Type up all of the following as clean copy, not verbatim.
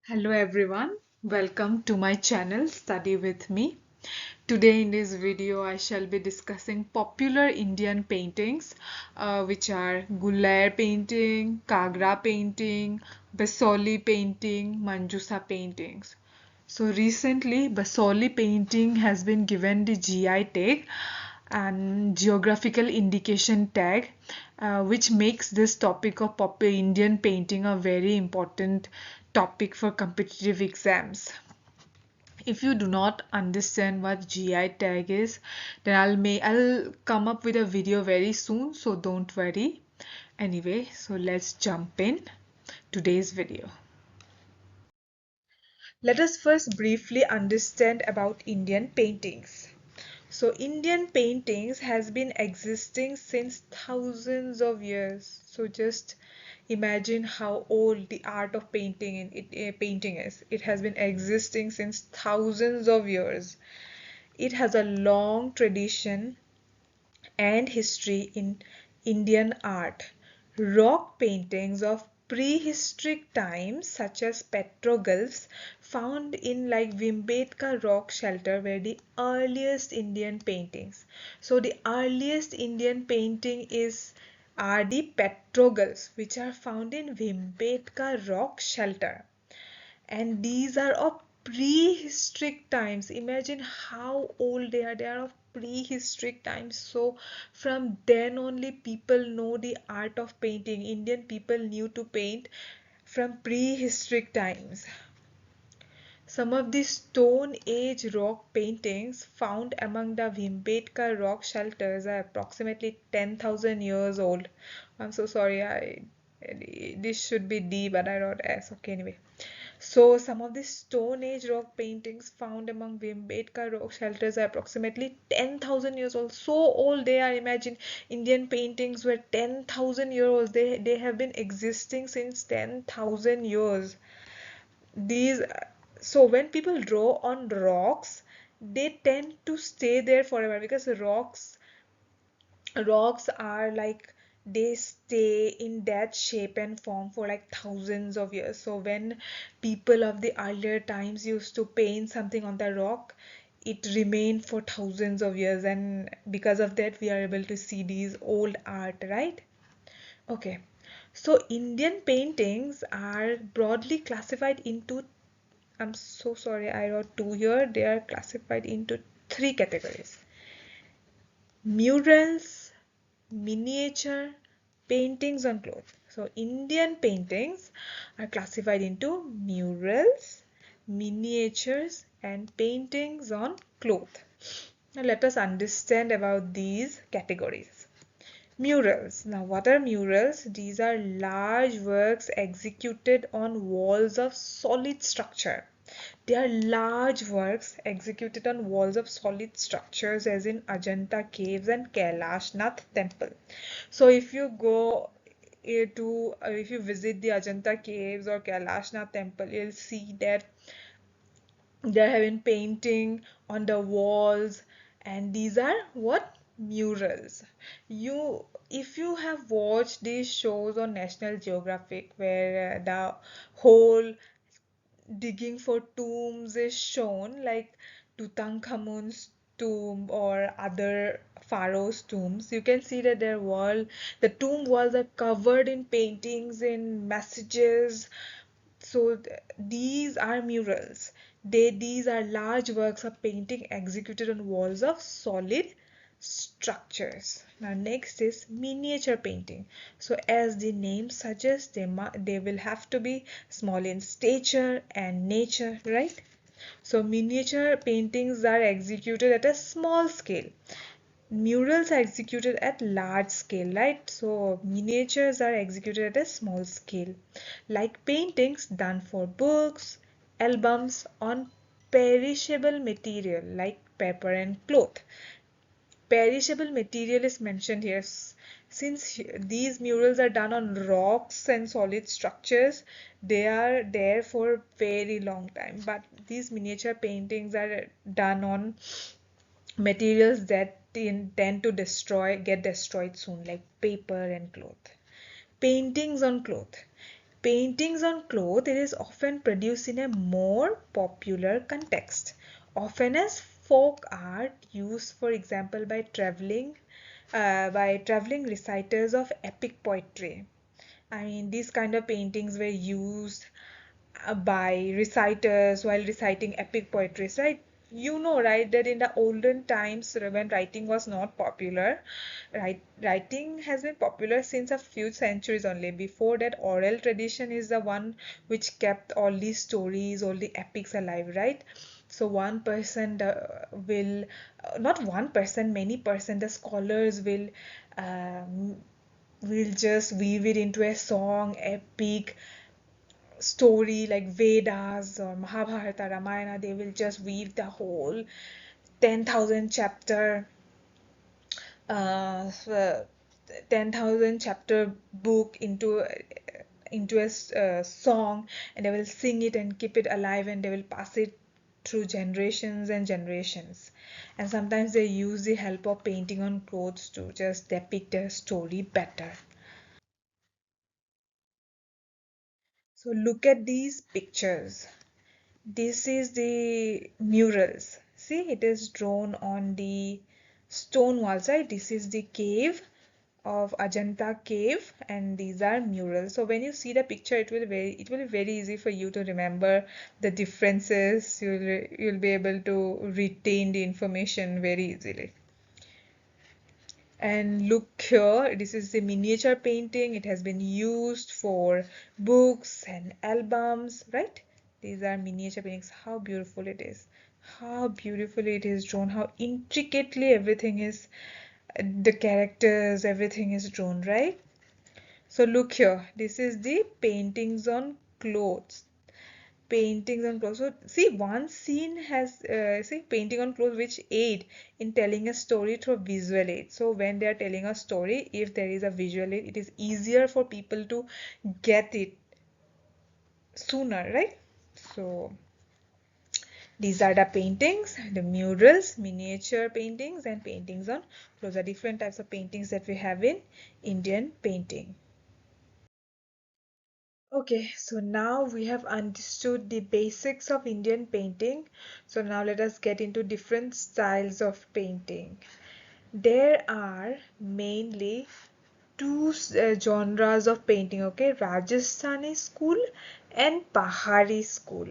Hello everyone, welcome to my channel Study with me. Today in this video I shall be discussing popular Indian paintings which are Muler painting, Kangra painting, Basholi painting, Manjusha paintings. So recently Basholi painting has been given the GI tag and geographical indication tag, which makes this topic of popular Indian painting a very important topic for competitive exams. If you do not understand what GI tag is, then I'll come up with a video very soon, so don't worry. Anyway, so let's jump in today's video. Let us first briefly understand about Indian paintings. So Indian paintings has been existing since thousands of years. So just imagine how old the art of painting is. It has been existing since thousands of years. It has a long tradition and history in Indian art. Rock paintings of prehistoric times, such as petroglyphs found in like Bhimbetka rock shelter, were the earliest Indian paintings. So the earliest Indian painting are the petroglyphs, which are found in Bhimbetka rock shelter, and these are of prehistoric times. Imagine how old they are of prehistoric times. So from then only people know the art of painting. Indian people knew to paint from prehistoric times. Some of the Stone Age rock paintings found among the Bhimbetka rock shelters are approximately 10,000 years old. I'm so sorry, this should be D, but I wrote S. Okay, anyway. So some of the Stone Age rock paintings found among Bhimbetka rock shelters are approximately 10,000 years old. So old they are. Imagine Indian paintings were 10,000 years old. They have been existing since 10,000 years. These So when people draw on rocks, they tend to stay there forever because rocks are like they stay in that shape and form for like thousands of years. So when people of the earlier times used to paint something on the rock, it remained for thousands of years, and because of that we are able to see these old art, right? Okay, so Indian paintings are broadly classified into, I'm so sorry, I wrote two here. They are classified into three categories: murals, miniature, paintings on cloth. So Indian paintings are classified into murals, miniatures, and paintings on cloth. Now let us understand about these categories. Murals. Now, what are murals? These are large works executed on walls of solid structure. They are large works executed on walls of solid structures, as in Ajanta caves and Kailashnath temple. So if you go if you visit the Ajanta caves or Kailashnath temple, you'll see that they're having painting on the walls, and these are what? Murals. You If you have watched these shows on National Geographic where the whole digging for tombs is shown, like Tutankhamun's tomb or other pharaohs' tombs, you can see that the tomb walls are covered in paintings, in messages. So these are murals. These are large works of painting executed on walls of solid structures. Now next is miniature painting. So as the name suggests, they will have to be small in stature and nature, right? So miniature paintings are executed at a small scale. Murals are executed at large scale, right? So miniatures are executed at a small scale, like paintings done for books, albums on perishable material like paper and cloth. Perishable material is mentioned here. Since these murals are done on rocks and solid structures, they are there for very long time. But these miniature paintings are done on materials that tend to get destroyed soon, like paper and cloth. Paintings on cloth. Paintings on cloth, it is often produced in a more popular context, often as folk art used, for example, by traveling reciters of epic poetry. I mean, these kind of paintings were used by reciters while reciting epic poetry, right? You know, right, that in the olden times when writing was not popular, writing has been popular since a few centuries only. Before that, oral tradition is the one which kept all these stories, all the epics alive, right? So one person will, not one person, many person, the scholars um, will just weave it into a song, epic story like Vedas or Mahabharata, Ramayana. They will just weave the whole 10,000 chapter uh, uh, 10,000 chapter book into a song, and they will sing it and keep it alive, and they will pass it through generations and generations. And sometimes they use the help of painting on clothes to just depict their story better. So look at these pictures. This is the murals. See, it is drawn on the stone walls, right? This is the cave of Ajanta cave, and these are murals. So when you see the picture, it will be very easy for you to remember the differences. You'll be able to retain the information very easily. And look here, this is the miniature painting. It has been used for books and albums, right? These are miniature paintings. How beautiful it is. How beautifully it is drawn. How intricately everything is, the characters, everything is drawn, right? So look here. This is the paintings on clothes. Paintings on clothes. So see, one scene has see, painting on clothes which aid in telling a story through visual aid. So when they are telling a story, if there is a visual aid, it is easier for people to get it sooner, right? So these are the paintings, the murals, miniature paintings, and paintings on clothes. Are different types of paintings that we have in Indian painting. Okay, so now we have understood the basics of Indian painting. So now let us get into different styles of painting. There are mainly two genres of painting, okay? Rajasthani school and Pahari school.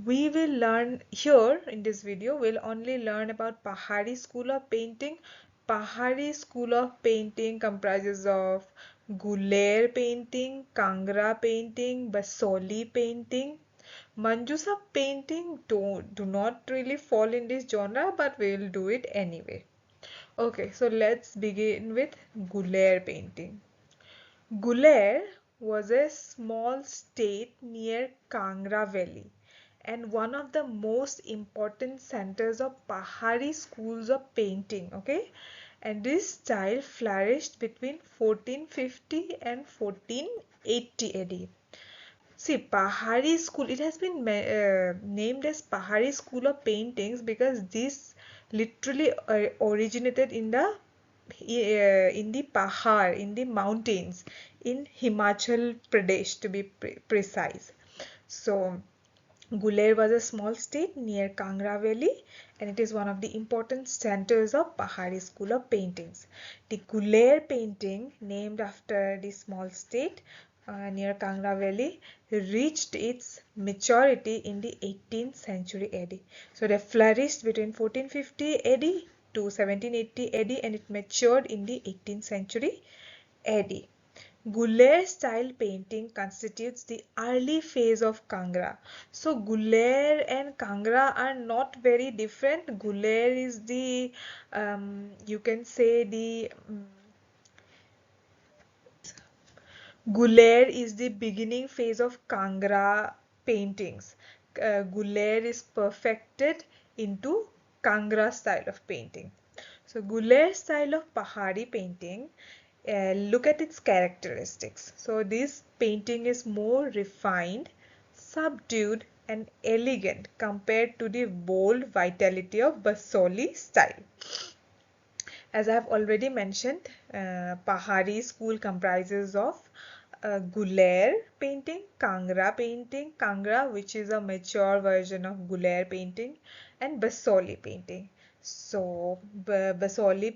We will learn here in this video, we'll only learn about Pahari school of painting. Pahari school of painting comprises of Guler painting, Kangra painting, Basholi painting. Manjusha painting do not really fall in this genre, but we will do it anyway. Okay, so let's begin with Guler painting. Guler was a small state near Kangra Valley and one of the most important centers of Pahari schools of painting. Okay, and this style flourished between 1450 and 1480 AD. See, Pahari school, it has been named as Pahari school of paintings because this literally originated in the Pahar, in the mountains, in Himachal Pradesh to be precise. So, Guler was a small state near Kangra Valley, and it is one of the important centers of Pahari school of paintings. The Guler painting, named after the small state near Kangra Valley, reached its maturity in the 18th century AD. So they flourished between 1450 AD to 1780 AD, and it matured in the 18th century AD. Guler style painting constitutes the early phase of Kangra. So Guler and Kangra are not very different. Guler is the you can say the Guler is the beginning phase of Kangra paintings. Guler is perfected into Kangra style of painting. So Guler style of Pahari painting, look at its characteristics. So this painting is more refined, subdued and elegant compared to the bold vitality of Basoli style. As I have already mentioned, Pahari school comprises of Guler painting, Kangra painting, Kangra which is a mature version of Guler painting, and Basholi painting. So Basholi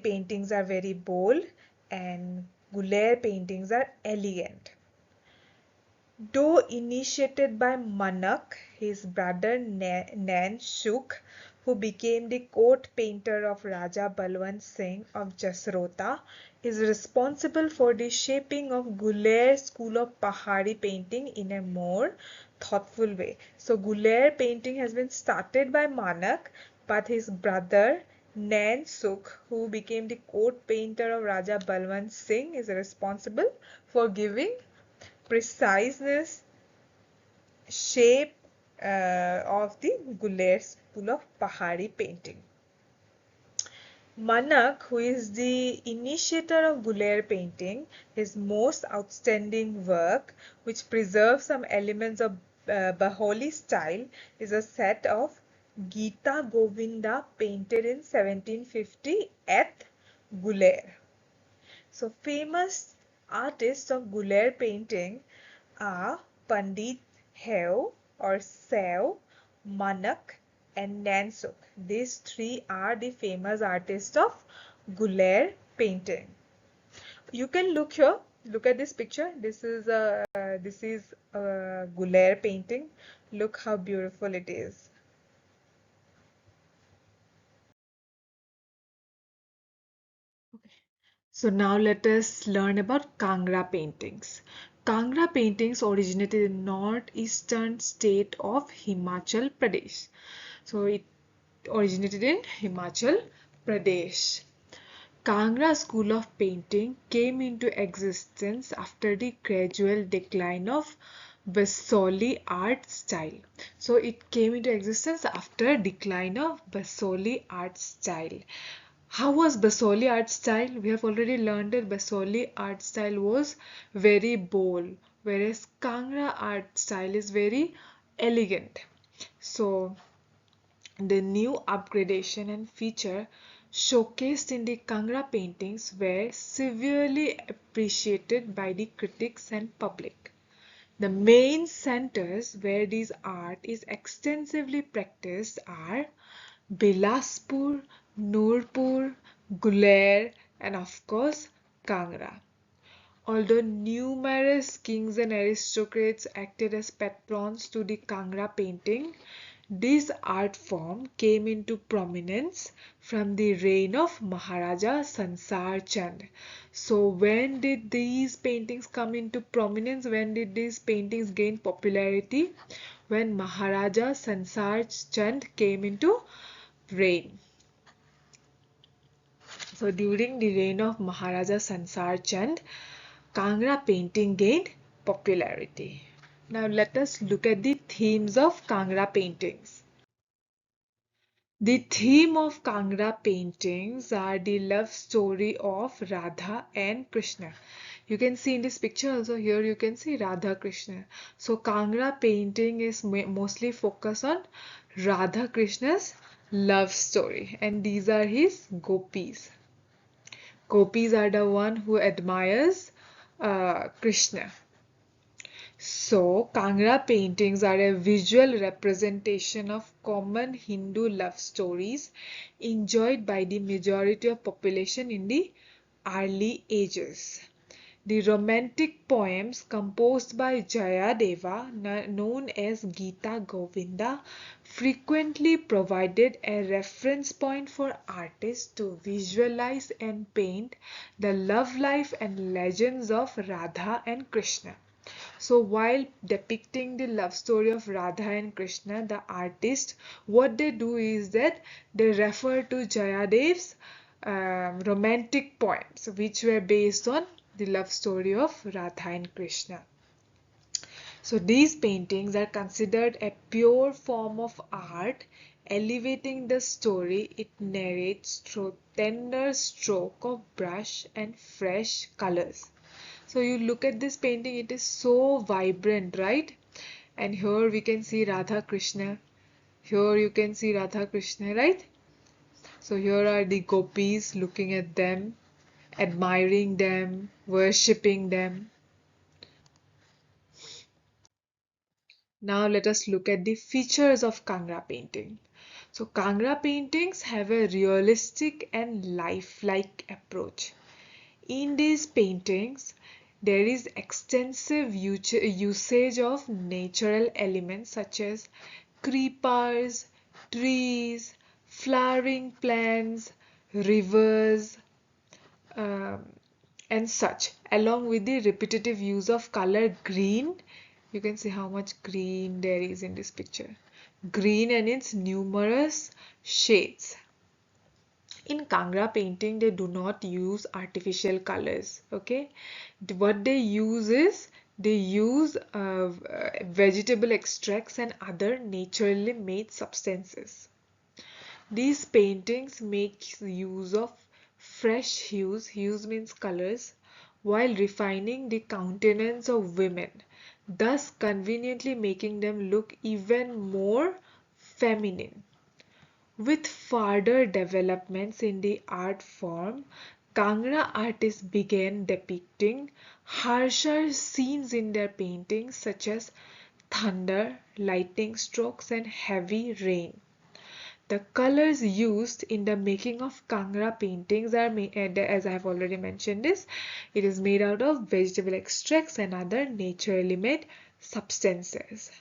paintings are very bold and Guler paintings are elegant. Though initiated by Manak, his brother Nansuk, who became the court painter of Raja Balwant Singh of Jasrota, is responsible for the shaping of Guler school of Pahari painting in a more thoughtful way. So Guler painting has been started by Manak, but his brother Nansuk, who became the court painter of Raja Balwant Singh, is responsible for giving preciseness, shape of the Guler school of Pahari painting. Manak, who is the initiator of Guler painting, his most outstanding work, which preserves some elements of Basholi style, is a set of Gita Govinda painted in 1750 at Guler. So famous artists of Guler painting are Pandit Heu or Seu, Manak and Nansuk. These three are the famous artists of Guler painting. You can look here. Look at this picture. This is a Guler painting. Look how beautiful it is. So now let us learn about Kangra paintings. Kangra paintings originated in northeastern state of Himachal Pradesh. So it originated in Himachal Pradesh. Kangra school of painting came into existence after the gradual decline of Basholi art style. So it came into existence after decline of Basholi art style. How was Basholi art style? We have already learned that Basholi art style was very bold, whereas Kangra art style is very elegant. So the new upgradation and feature showcased in the Kangra paintings were severely appreciated by the critics and public. The main centers where this art is extensively practiced are Bilaspur, Nurpur, Guler, and of course Kangra. Although numerous kings and aristocrats acted as patrons to the Kangra painting, this art form came into prominence from the reign of Maharaja Sansar Chand. So when did these paintings come into prominence? When did these paintings gain popularity? When Maharaja Sansar Chand came into reign. So during the reign of Maharaja Sansar Chand, Kangra painting gained popularity. Now let us look at the themes of Kangra paintings. The theme of Kangra paintings are the love story of Radha and Krishna. You can see in this picture also, here you can see Radha Krishna. So Kangra painting is mostly focused on Radha Krishna's love story, and these are his gopis. Gopis are the one who admires Krishna. So, Kangra paintings are a visual representation of common Hindu love stories enjoyed by the majority of population in the early ages. The romantic poems composed by Jayadeva, known as Gita Govinda, frequently provided a reference point for artists to visualize and paint the love life and legends of Radha and Krishna. So while depicting the love story of Radha and Krishna, the artist, what they do is that they refer to Jayadev's romantic poems, which were based on the love story of Radha and Krishna. So these paintings are considered a pure form of art, elevating the story it narrates through tender stroke of brush and fresh colors. So you look at this painting, it is so vibrant, right? And here we can see Radha Krishna. Here you can see Radha Krishna, right? So here are the gopis looking at them. admiring them, worshipping them. Now let us look at the features of Kangra painting. So Kangra paintings have a realistic and lifelike approach. In these paintings, there is extensive usage of natural elements such as creepers, trees, flowering plants, rivers, um, and such, along with the repetitive use of color green. You can see how much green there is in this picture. Green and its numerous shades. In Kangra painting, they do not use artificial colors. Okay, what they use is they use vegetable extracts and other naturally made substances. These paintings make use of fresh hues, hues means colors, while refining the countenance of women, thus conveniently making them look even more feminine. With further developments in the art form, Kangra artists began depicting harsher scenes in their paintings such as thunder, lightning strokes and heavy rain. The colors used in the making of Kangra paintings are made, as I have already mentioned this, it is made out of vegetable extracts and other naturally made substances.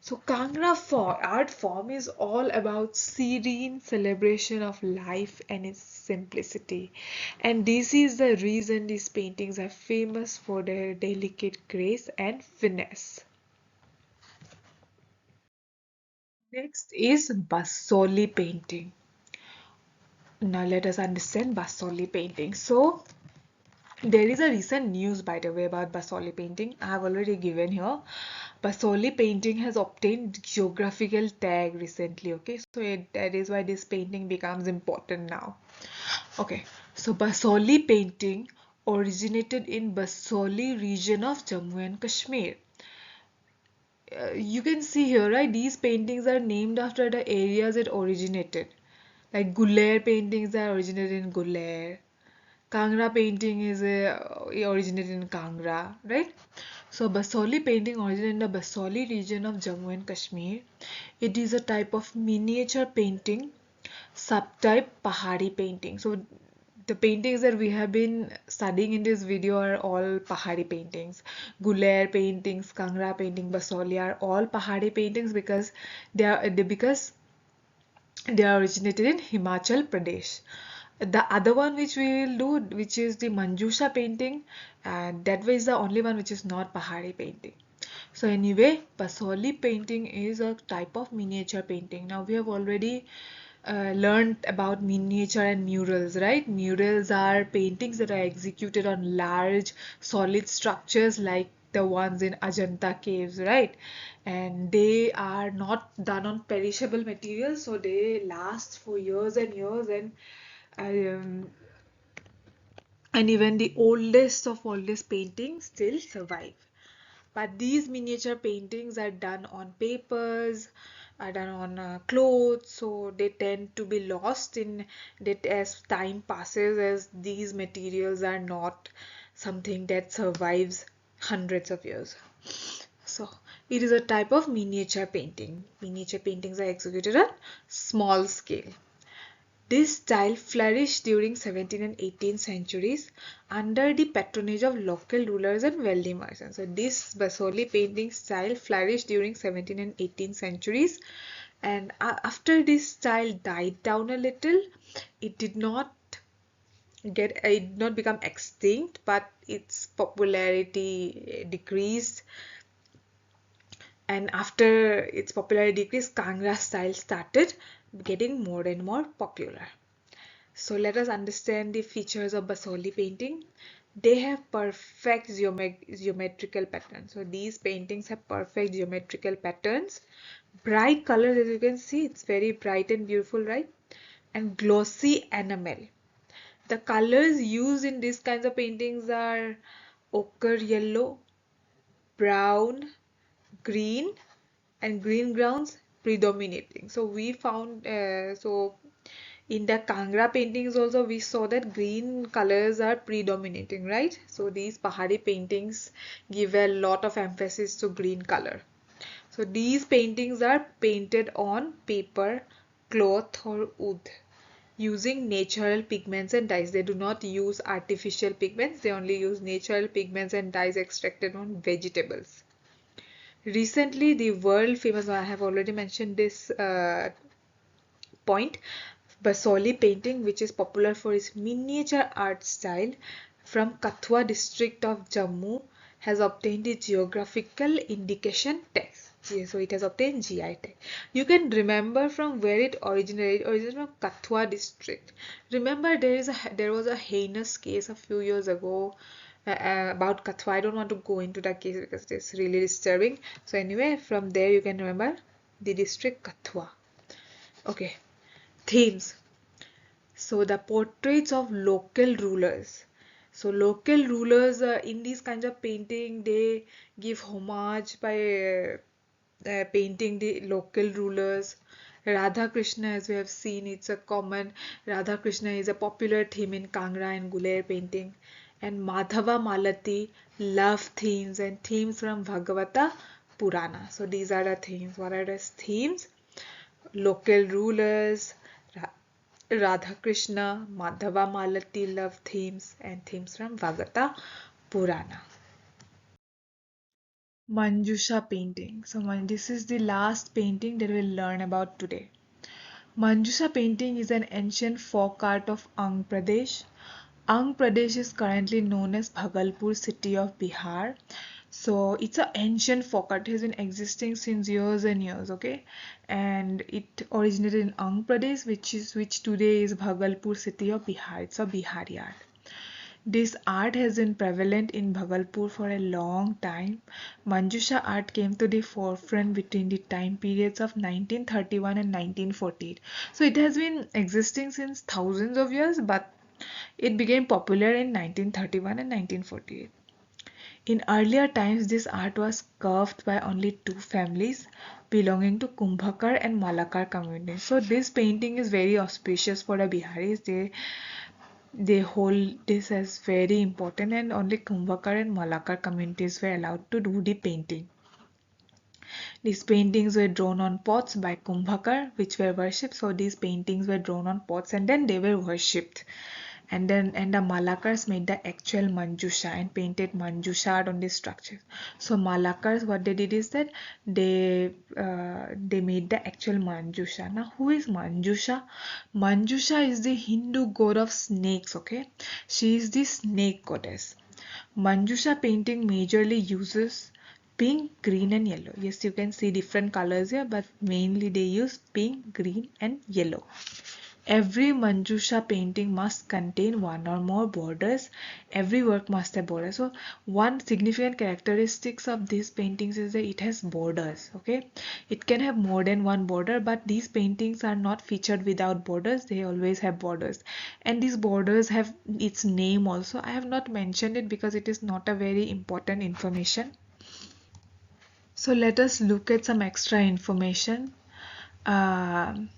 So Kangra art form is all about serene celebration of life and its simplicity. And this is the reason these paintings are famous for their delicate grace and finesse. Next is Basholi painting. Now let us understand Basholi painting. So there is a recent news by the way about Basholi painting. I have already given here. Basholi painting has obtained geographical tag recently. Okay, so that is why this painting becomes important now. Okay, so Basholi painting originated in Basholi region of Jammu and Kashmir. You can see here, right? These paintings are named after the areas it originated. Like Guler paintings are originated in Guler. Kangra painting is originated in Kangra, right? So Basoli painting originated in the Basoli region of Jammu and Kashmir. It is a type of miniature painting, subtype Pahari painting. So the paintings that we have been studying in this video are all Pahari paintings. Guler paintings, Kangra painting, Basoli are all Pahari paintings because they are originated in Himachal Pradesh. The other one which we will do, which is the Manjusha painting, and that way is the only one which is not Pahari painting. So anyway, Basholi painting is a type of miniature painting. Now we have already learned about miniature and murals, right? Murals are paintings that are executed on large solid structures like the ones in Ajanta caves, right? And they are not done on perishable materials, so they last for years and years, um, and even the oldest of oldest paintings still survive. But these miniature paintings are done on papers, are done on clothes, so they tend to be lost in that as time passes, as these materials are not something that survives hundreds of years. So it is a type of miniature painting. Miniature paintings are executed on small scale. This style flourished during 17th and 18th centuries under the patronage of local rulers and wealthy merchants. So this Basoli painting style flourished during 17th and 18th centuries, and after this style died down a little, it did not become extinct, but its popularity decreased, and after its popularity decreased, Kangra style started getting more and more popular. So let us understand the features of Basoli painting. They have perfect geometrical patterns. So these paintings have perfect geometrical patterns. Bright colors, as you can see, it's very bright and beautiful, right? And glossy enamel. The colors used in these kinds of paintings are ochre yellow, brown, green, and green grounds predominating. So we found In the Kangra paintings also we saw that green colors are predominating, right? So these Pahari paintings give a lot of emphasis to green color. So these paintings are painted on paper, cloth or wood using natural pigments and dyes. They do not use artificial pigments, they only use natural pigments and dyes extracted on vegetables. Recently, the world famous, I have already mentioned this point, Basholi painting, which is popular for its miniature art style from Kathua district of Jammu, has obtained the geographical indication tag. So it has obtained GI tag. You can remember from where it originated. It originated from Kathua district. Remember there was a heinous case a few years ago about Kathua. I don't want to go into that case because it's really disturbing. So anyway, from there you can remember the district Kathua. Okay. Themes. So the portraits of local rulers. So local rulers in these kinds of painting, they give homage by painting the local rulers. Radha Krishna, as we have seen, it's a common. Radha Krishna is a popular theme in Kangra and Muler painting. And Madhava Malati, love themes and themes from Bhagavata Purana. So these are the themes. What are the themes? Local rulers, Radha Krishna, Madhava Malati love themes, and themes from Bhagavata Purana. Manjusha painting. So this is the last painting that we'll learn about today. Manjusha painting is an ancient folk art of Andhra Pradesh. Andhra Pradesh is currently known as Bhagalpur city of Bihar. So it's an ancient folk art. It has been existing since years and years, okay? And it originated in Andhra Pradesh, which today is Bhagalpur city of Bihar. It's a Bihari art. This art has been prevalent in Bhagalpur for a long time. Manjusha art came to the forefront between the time periods of 1931 and 1948. So it has been existing since thousands of years, but it became popular in 1931 and 1948. In earlier times, this art was carved by only two families belonging to Kumbhakar and Malakar communities. So this painting is very auspicious for the Biharis. They hold this as very important, and only Kumbhakar and Malakar communities were allowed to do the painting. These paintings were drawn on pots by Kumbhakar, which were worshipped. So these paintings were drawn on pots and then they were worshipped. And the Malakars made the actual Manjusha and painted Manjusha art on these structures. So Malakars, what they did is that they made the actual Manjusha. Now who is Manjusha? Manjusha is the Hindu god of snakes. Okay, she is the snake goddess. Manjusha painting majorly uses pink, green and yellow. Yes, you can see different colors here, but mainly they use pink, green and yellow. Every Manjusha painting must contain one or more borders. Every work must have borders. So one significant characteristics of these paintings is that it has borders. Okay, it can have more than one border, but these paintings are not featured without borders. They always have borders, and these borders have its name also. I have not mentioned it because it is not a very important information. So let us look at some extra information. Um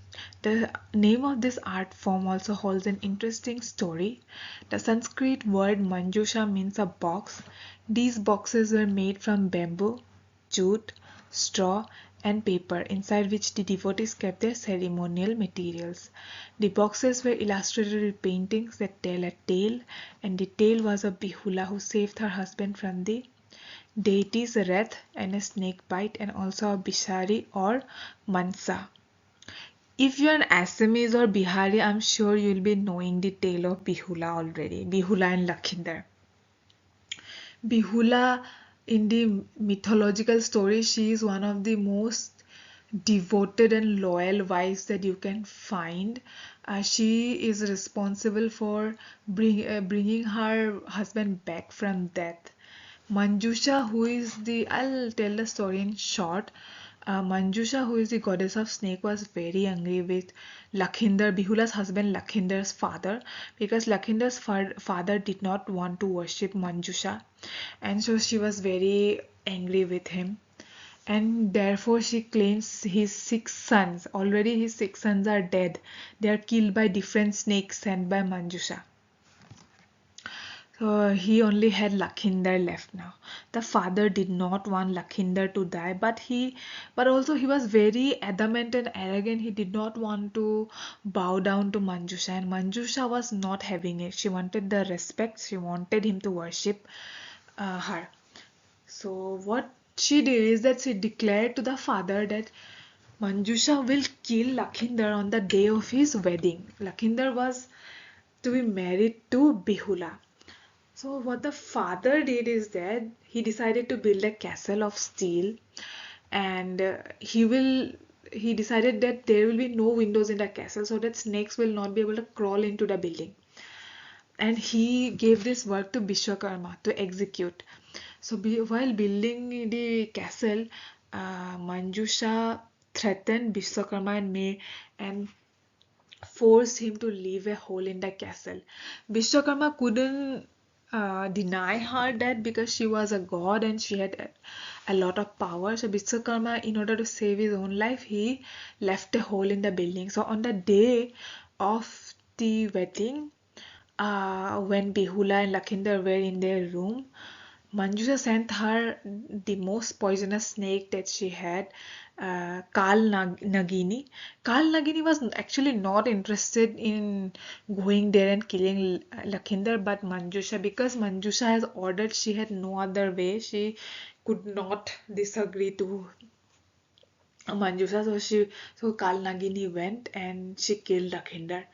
the name of this art form also holds an interesting story. The Sanskrit word Manjusha means a box. These boxes were made from bamboo, jute, straw, and paper, inside which the devotees kept their ceremonial materials. The boxes were illustrated with paintings that tell a tale, and the tale was of Bihula who saved her husband from the deity's wrath and a snake bite, and also of Bishari or Mansa. If you're an Assamese or Bihari, I'm sure you'll be knowing the tale of Bihula already. Bihula and Lakhinder. Bihula, in the mythological story, she is one of the most devoted and loyal wives that you can find. She is responsible for bringing her husband back from death. Manjusha, who is I'll tell the story in short. Manjusha, who is the goddess of snake, was very angry with Lakhinder, Bihula's husband, Lakhinder's father, because Lakhinder's father did not want to worship Manjusha, and so she was very angry with him. and therefore she claims his 6 sons. Already his 6 sons are dead. They are killed by different snakes sent by Manjusha. So he only had Lakhinder left now. The father did not want Lakhinder to die, but also he was very adamant and arrogant. He did not want to bow down to Manjusha, and Manjusha was not having it. She wanted the respect. She wanted him to worship her. So what she did is that she declared to the father that Manjusha will kill Lakhinder on the day of his wedding. Lakhinder was to be married to Behula. So what the father did is that he decided to build a castle of steel, and he decided that there will be no windows in the castle so that snakes will not be able to crawl into the building. And he gave this work to Vishwakarma to execute. So while building the castle, Manjusha threatened Vishwakarma and forced him to leave a hole in the castle. Vishwakarma couldn't deny her that because she was a god and she had a lot of power. So Vishwakarma, in order to save his own life, he left a hole in the building. So on the day of the wedding, when Behula and Lakhinder were in their room, Manjusha sent her the most poisonous snake that she had, Nagini. Kal Nagini was actually not interested in going there and killing Lakhinder, but Manjusha, because Manjusha has ordered, she had no other way. She could not disagree to Manjusha, so Kal Nagini went and she killed Lakhinder.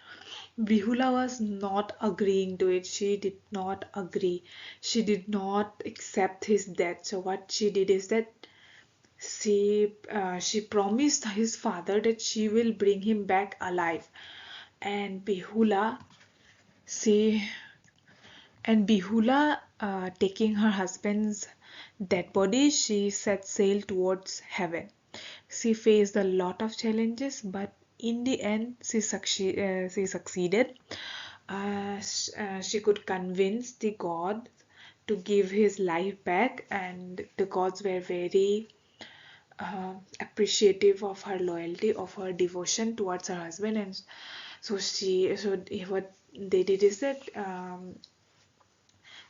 Behula was not agreeing to it. She did not agree. She did not accept his death. So what she did is that she promised his father that she will bring him back alive. And she Behula, taking her husband's dead body, she set sail towards heaven. She faced a lot of challenges, but in the end, she succeeded. She could convince the god to give his life back, and the gods were very appreciative of her loyalty, of her devotion towards her husband, and what they did is that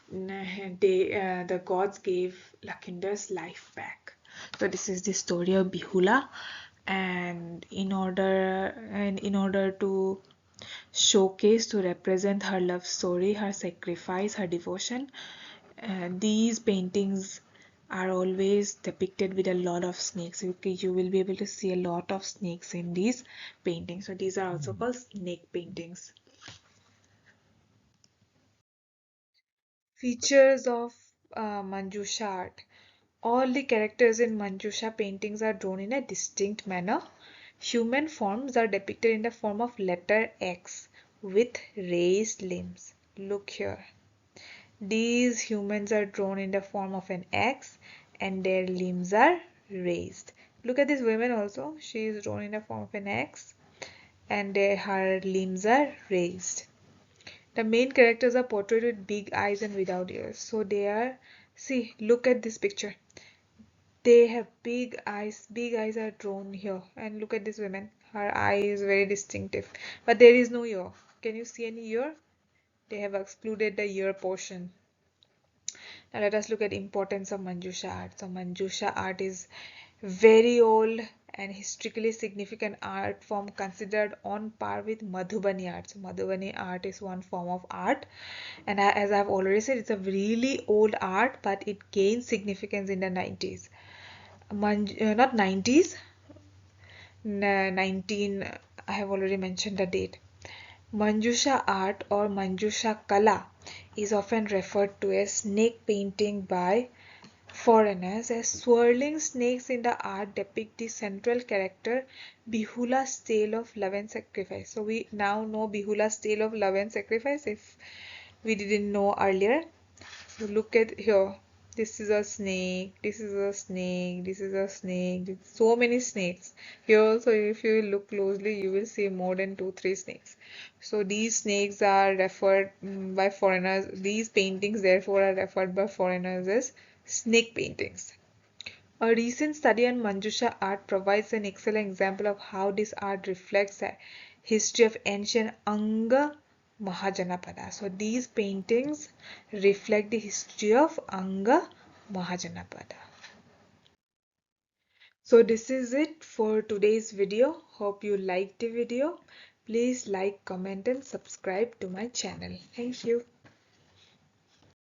the gods gave Lakhinder's life back. So this is the story of Behula, and in order to showcase, to represent her love story, her sacrifice, her devotion, these paintings are always depicted with a lot of snakes. You will be able to see a lot of snakes in these paintings. So these are also called snake paintings. Features of Manjusha art. All the characters in Manjusha paintings are drawn in a distinct manner. Human forms are depicted in the form of letter X with raised limbs. Look here. These humans are drawn in the form of an X and their limbs are raised. Look at this woman also. She is drawn in the form of an X and her limbs are raised. The main characters are portrayed with big eyes and without ears. So they are, see, look at this picture. They have big eyes. Big eyes are drawn here. And look at this woman. Her eye is very distinctive. But there is no ear. Can you see any ear? They have excluded the ear portion. Now let us look at importance of Manjusha art. So Manjusha art is very old and historically significant art form, considered on par with Madhubani art. So Madhubani art is one form of art, and as I've already said, it's a really old art, but it gained significance in the 90s. Not 90s, 19, I have already mentioned the date. Manjusha art or Manjusha Kala is often referred to as snake painting by foreigners, as swirling snakes in the art depict the central character Behula's tale of love and sacrifice. So we now know Behula's tale of love and sacrifice if we didn't know earlier. So look at here. This is a snake, this is a snake, this is a snake. So many snakes. Here also, if you look closely, you will see more than 2-3 snakes. So these snakes are referred by foreigners. These paintings therefore are referred by foreigners as snake paintings. A recent study on Manjusha art provides an excellent example of how this art reflects the history of ancient Anga Mahajanapada. So these paintings reflect the history of Anga Mahajanapada. So this is it for today's video. Hope you liked the video. Please like, comment and subscribe to my channel. Thank you.